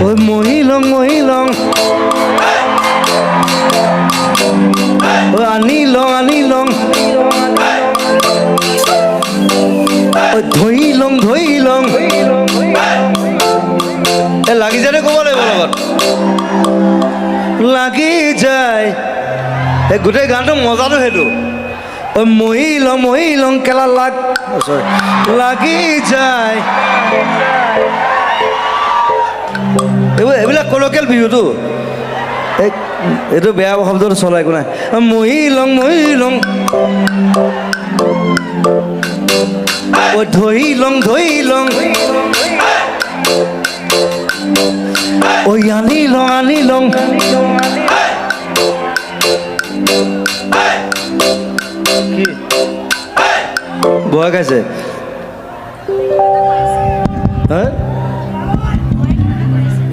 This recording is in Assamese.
ঐ মহিলং মহিলং ঐ আনিলং আনিলং ঐ ধৰিলং ধৰিলং এ লাগি যায় ক'ব লাগিব লগত লাগি যায় এই গোটেই গানটো মজাটো সেইটো ঐ মহিলং মহিলং কেলা লাগি যায় এইবিলাক কলকিয়েল বিহুটো এইটো বেয়া শব্দটো চলাই একো নাই মহিলং মহিলং ঐ ধৰিলং ধৰিলং ঐ আনিলং আনিলং বয়া গাইছে হা